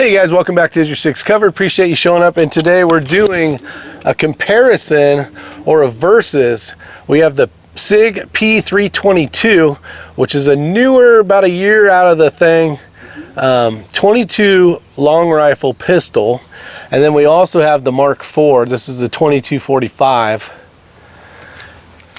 Hey guys, welcome back to Isyour6 Covered. Appreciate you showing up, and today we're doing a comparison or a versus. We have the Sig P322, which is a newer, about a year out of the thing, 22 long rifle pistol, and then we also have the Mark IV. This is the 2245.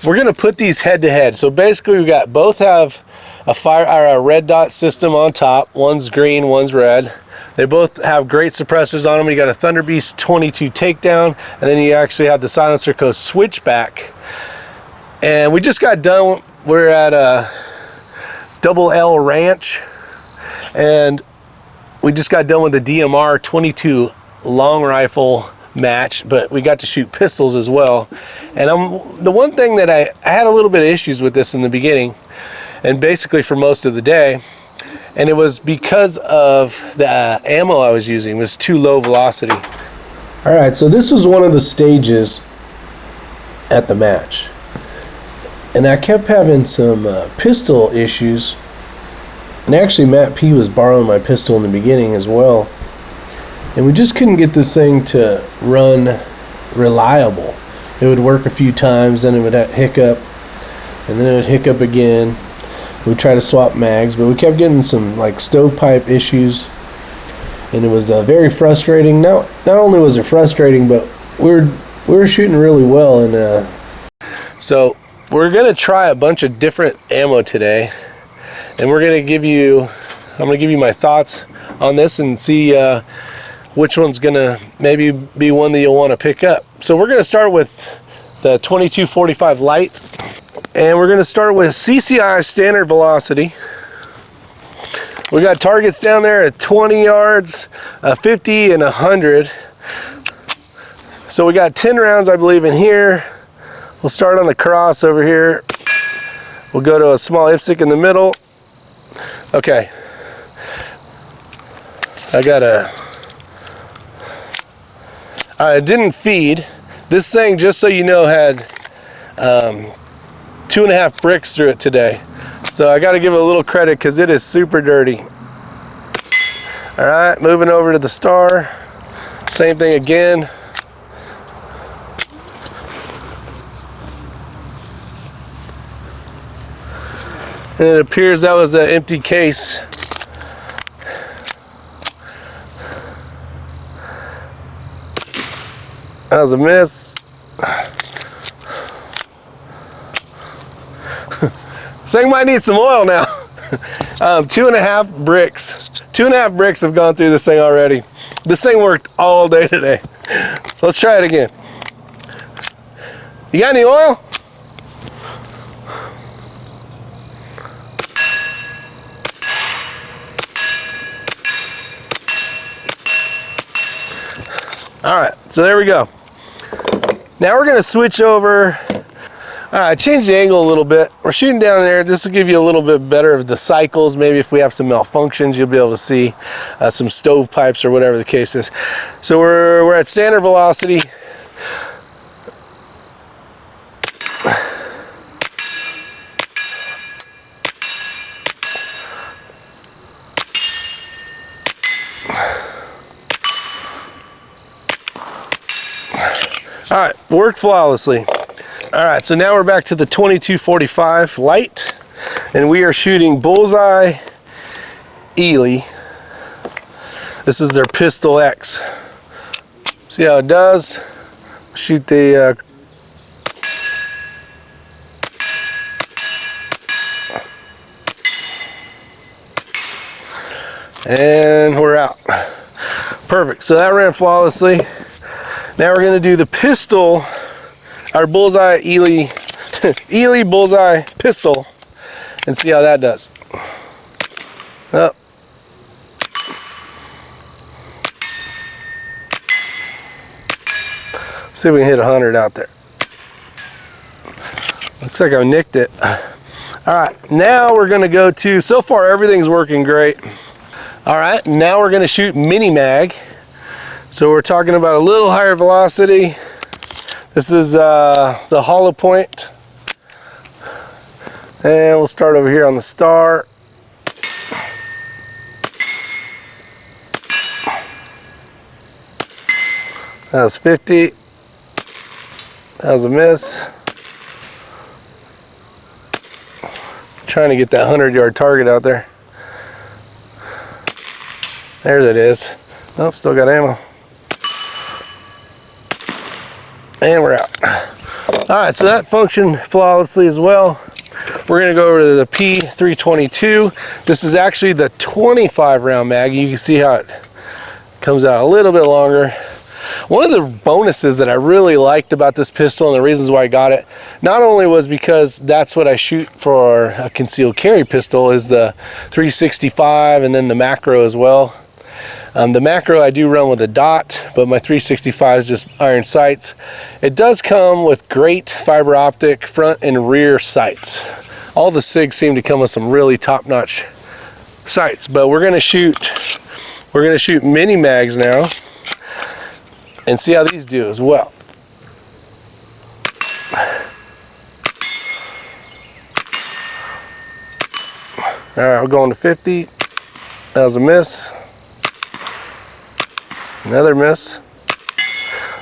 We're going to put these head to head. So basically we got both have a fire or a red dot system on top. One's green, one's red. They both have great suppressors on them. You got a Thunder Beast 22 takedown, and then you actually have the Silencer Co switchback. And we just got done. We're at a Double L Ranch, and we just got done with the DMR 22 long rifle match, but we got to shoot pistols as well. And the one thing that I had a little bit of issues with this in the beginning, and basically for most of the day, and it was because of the ammo I was using was too low velocity. All right, so this was one of the stages at the match, and I kept having some pistol issues. And actually Matt P was borrowing my pistol in the beginning as well, and we just couldn't get this thing to run reliable. It would work a few times, then it would hiccup, and then it would hiccup again. We tried to swap mags, but we kept getting some like stovepipe issues, and it was very frustrating. Not only was it frustrating, but we were shooting really well. And so we're gonna try a bunch of different ammo today, and I'm gonna give you my thoughts on this and see which one's gonna maybe be one that you'll want to pick up. So we're gonna start with the 2245 Lite. And we're going to start with CCI standard velocity. We got targets down there at 20 yards, 50 and 100. So we got 10 rounds, I believe, in here. We'll start on the cross over here. We'll go to a small IPSC in the middle. Okay. I didn't feed. This thing, just so you know, had 2.5 bricks through it today, so I got to give it a little credit because it is super dirty. All right, moving over to the Star, same thing again. And it appears that was an empty case. That was a miss. This thing might need some oil now. 2.5 bricks. 2.5 bricks have gone through this thing already. This thing worked all day today. Let's try it again. You got any oil? All right, so there we go. Now we're gonna switch over. All right, change the angle a little bit. We're shooting down there. This will give you a little bit better of the cycles. Maybe if we have some malfunctions, you'll be able to see some stovepipes or whatever the case is. So we're at standard velocity. All right, worked flawlessly. All right, so now we're back to the 2245 Lite, and we are shooting Bullseye Ely. This is their Pistol X. See how it does? Shoot the and we're out. Perfect. So that ran flawlessly. Now we're going to do the pistol. Our Bullseye Ely, Ely Bullseye pistol, and see how that does. Oh. See if we can hit 100 out there. Looks like I nicked it. All right, now we're gonna go to, so far everything's working great. All right, now we're gonna shoot mini mag. So we're talking about a little higher velocity. This is the hollow point, and we'll start over here on the Star. That was 50. That was a miss. Trying to get that 100-yard target out there. There it is. Oh, still got ammo. And we're out. All right, so that functioned flawlessly as well. We're gonna go over to the P322. This is actually the 25 round mag. You can see how it comes out a little bit longer. One of the bonuses that I really liked about this pistol and the reasons why I got it, not only was because that's what I shoot for a concealed carry pistol, is the 365 and then the macro as well. The macro I do run with a dot, but my 365 is just iron sights. It does come with great fiber optic front and rear sights. All the SIGs seem to come with some really top-notch sights, but we're gonna shoot mini mags now and see how these do as well. All right, we're going to 50. That was a miss. Another miss.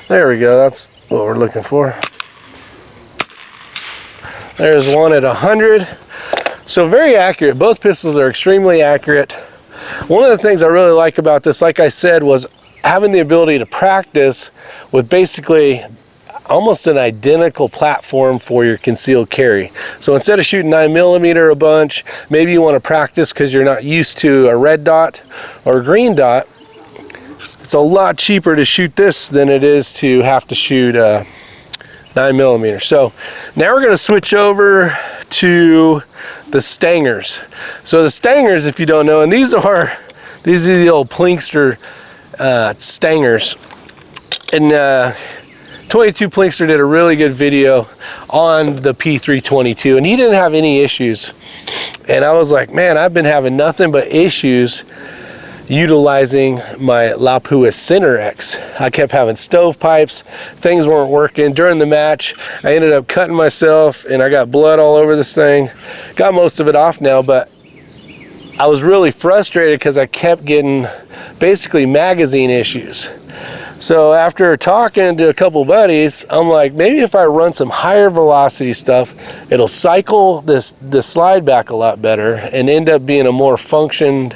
There we go, that's what we're looking for. There's one at 100. So very accurate. Both pistols are extremely accurate. One of the things I really like about this, like I said, was having the ability to practice with basically almost an identical platform for your concealed carry. So instead of shooting 9mm a bunch, maybe you want to practice because you're not used to a red dot or a green dot. It's a lot cheaper to shoot this than it is to have to shoot 9mm. So now we're going to switch over to the Stangers. So the Stangers, if you don't know, and these are the old Plinkster Stangers. And 22 Plinkster did a really good video on the P322, and he didn't have any issues. And I was like, man, I've been having nothing but issues utilizing my Lapua Center X. I kept having stovepipes, things weren't working. During the match, I ended up cutting myself and I got blood all over this thing. Got most of it off now, but I was really frustrated because I kept getting basically magazine issues. So after talking to a couple buddies, I'm like, maybe if I run some higher velocity stuff, it'll cycle this slide back a lot better and end up being a more functioned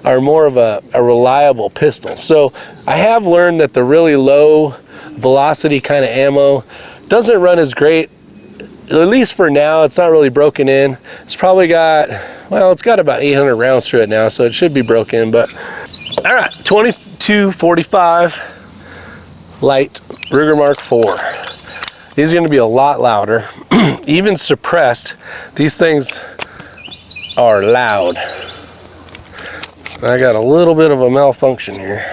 or more of a reliable pistol. So I have learned that the really low velocity kind of ammo doesn't run as great, at least for now. It's not really broken in. It's probably got, well, it's got about 800 rounds through it now, so it should be broken. But all right, 2245 Lite Ruger Mark IV. These are going to be a lot louder. Even suppressed, these things are loud. I got a little bit of a malfunction here.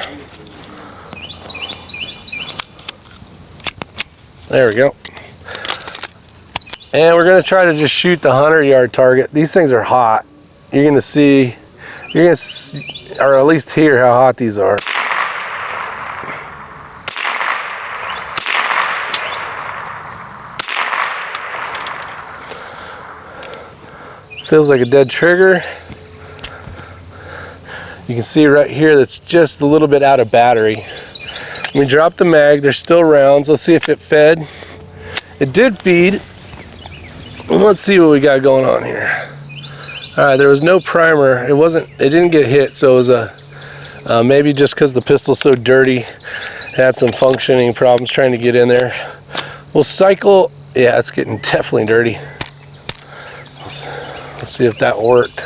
There we go. And we're going to try to just shoot the 100-yard target. These things are hot. You're going to see, or at least hear how hot these are. Feels like a dead trigger. You can see right here that's just a little bit out of battery. We dropped the mag, there's still rounds. Let's see if it fed. It did feed. Let's see what we got going on here. All right, there was no primer. It didn't get hit, so it was a maybe just because the pistol's so dirty, had some functioning problems trying to get in there. We'll cycle. Yeah, it's getting definitely dirty. Let's see if that worked.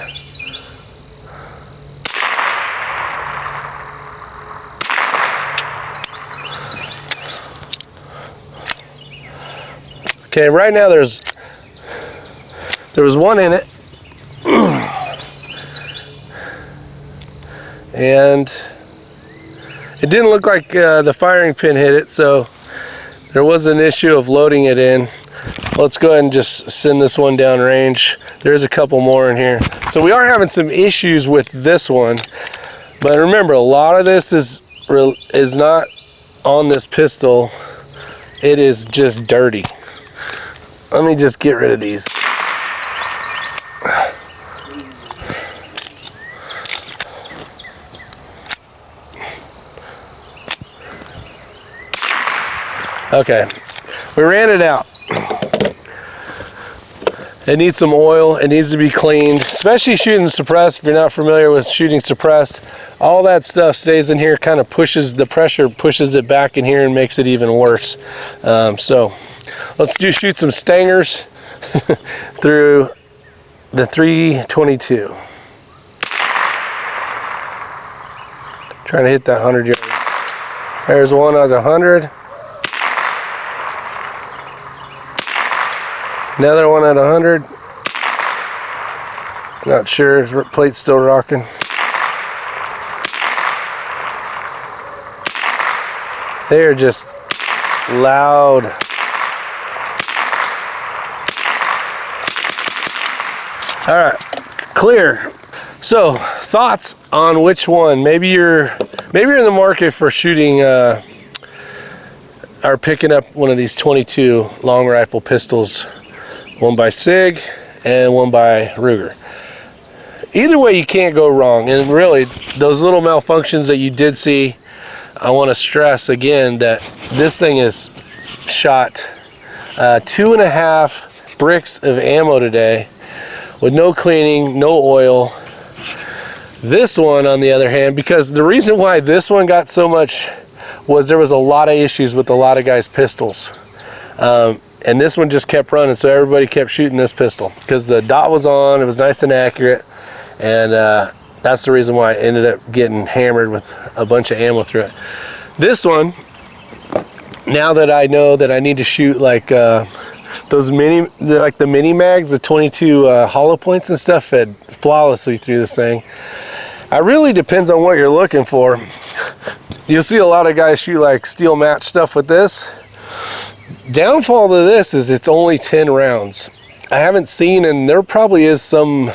Okay, right now there was one in it. And it didn't look like the firing pin hit it, so there was an issue of loading it in. Let's go ahead and just send this one down range. There's a couple more in here. So we are having some issues with this one, but remember, a lot of this is not on this pistol. It is just dirty. Let me just get rid of these. Okay, we ran it out. It needs some oil, it needs to be cleaned, especially shooting suppressed. If you're not familiar with shooting suppressed, all that stuff stays in here, kind of pushes the pressure, pushes it back in here and makes it even worse. So let's shoot some stingers through the 322. Trying to hit that 100 yard. There's one at 100. Another one at 100. Not sure, his plate's still rocking. They are just loud. All right, clear. So, thoughts on which one? Maybe you're in the market for shooting or picking up one of these 22 long rifle pistols. One by Sig and one by Ruger. Either way, you can't go wrong. And really, those little malfunctions that you did see, I want to stress again that this thing is shot 2.5 bricks of ammo today with no cleaning, no oil. This one, on the other hand, because the reason why this one got so much was there was a lot of issues with a lot of guys' pistols. And this one just kept running, so everybody kept shooting this pistol because the dot was on, it was nice and accurate, and that's the reason why I ended up getting hammered with a bunch of ammo through it. This one, now that I know that I need to shoot like those the mini mags, the 22 hollow points and stuff, fed flawlessly through this thing. It really depends on what you're looking for. You'll see a lot of guys shoot like steel match stuff with this. Downfall to this is it's only 10 rounds. I haven't seen, and there probably is some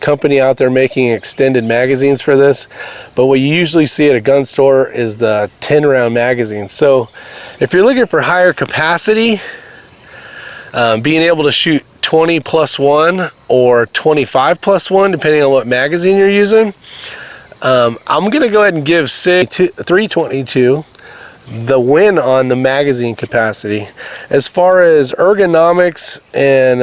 company out there making extended magazines for this, but what you usually see at a gun store is the 10 round magazine. So if you're looking for higher capacity, being able to shoot 20 plus 1 or 25 plus 1, depending on what magazine you're using, I'm gonna go ahead and give Sig 322 the win on the magazine capacity. As far as ergonomics, and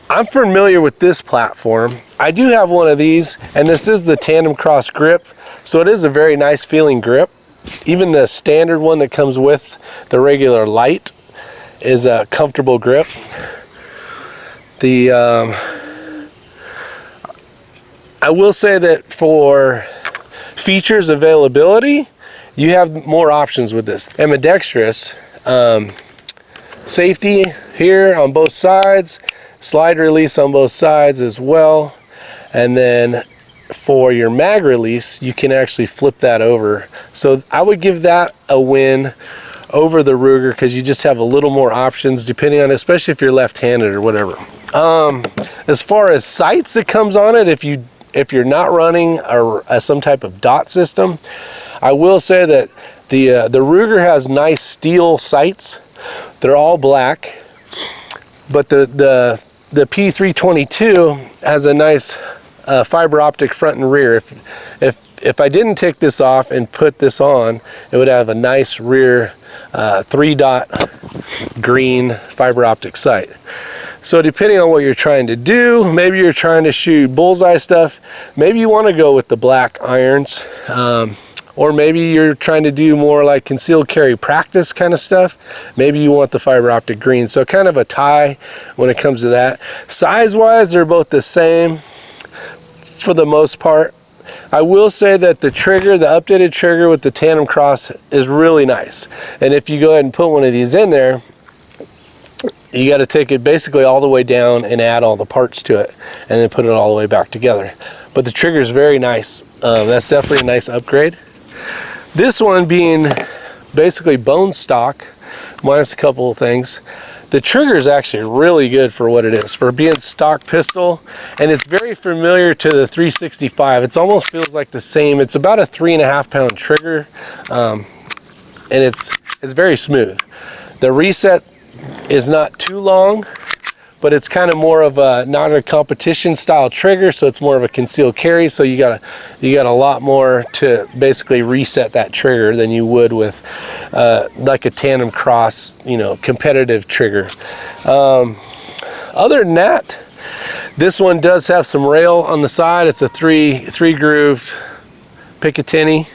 I'm familiar with this platform. I do have one of these, and this is the tandem cross grip, so it is a very nice feeling grip. Even the standard one that comes with the regular lite is a comfortable grip. I will say that for features availability, you have more options with this. Ambidextrous, safety here on both sides, slide release on both sides as well, and then for your mag release you can actually flip that over. So I would give that a win over the Ruger because you just have a little more options depending on, especially if you're left-handed or whatever. As far as sights that comes on it, if you're not running some type of dot system, I will say that the Ruger has nice steel sights. They're all black, but the P322 has a nice fiber optic front and rear. If I didn't take this off and put this on, it would have a nice rear 3-dot green fiber optic sight. So depending on what you're trying to do, maybe you're trying to shoot bullseye stuff, maybe you want to go with the black irons, or maybe you're trying to do more like concealed carry practice kind of stuff, maybe you want the fiber optic green. So kind of a tie when it comes to that. Size wise, they're both the same for the most part. I will say that the trigger, the updated trigger with the tandem cross is really nice. And if you go ahead and put one of these in there, you got to take it basically all the way down and add all the parts to it and then put it all the way back together. But the trigger is very nice. That's definitely a nice upgrade. This one being basically bone stock minus a couple of things. The trigger is actually really good for what it is, for being stock pistol, and it's very familiar to the 365. It almost feels like the same. It's about a 3.5 pound trigger, and it's very smooth. The reset is not too long, but it's kind of more of a not a competition style trigger, so it's more of a concealed carry. So you got a lot more to basically reset that trigger than you would with like a tandem cross, you know, competitive trigger. Other than that, this one does have some rail on the side. It's a three grooved Picatinny,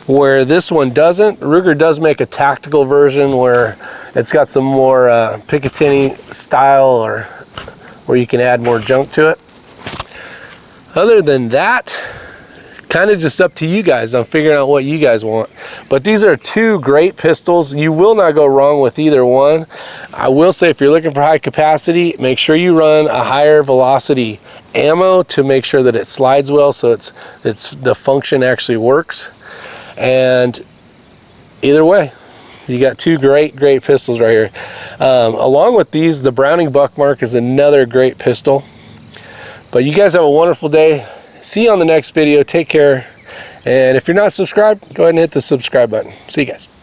where this one doesn't. Ruger does make a tactical version where it's got some more Picatinny style, or where you can add more junk to it. Other than that, kind of just up to you guys on figuring out what you guys want. But these are two great pistols. You will not go wrong with either one. I will say, if you're looking for high capacity, make sure you run a higher velocity ammo to make sure that it slides well, so it's the function actually works. And either way, you got two great pistols right here. Along with these, the Browning Buckmark is another great pistol. But you guys have a wonderful day. See you on the next video. Take care. And if you're not subscribed, go ahead and hit the subscribe button. See you guys.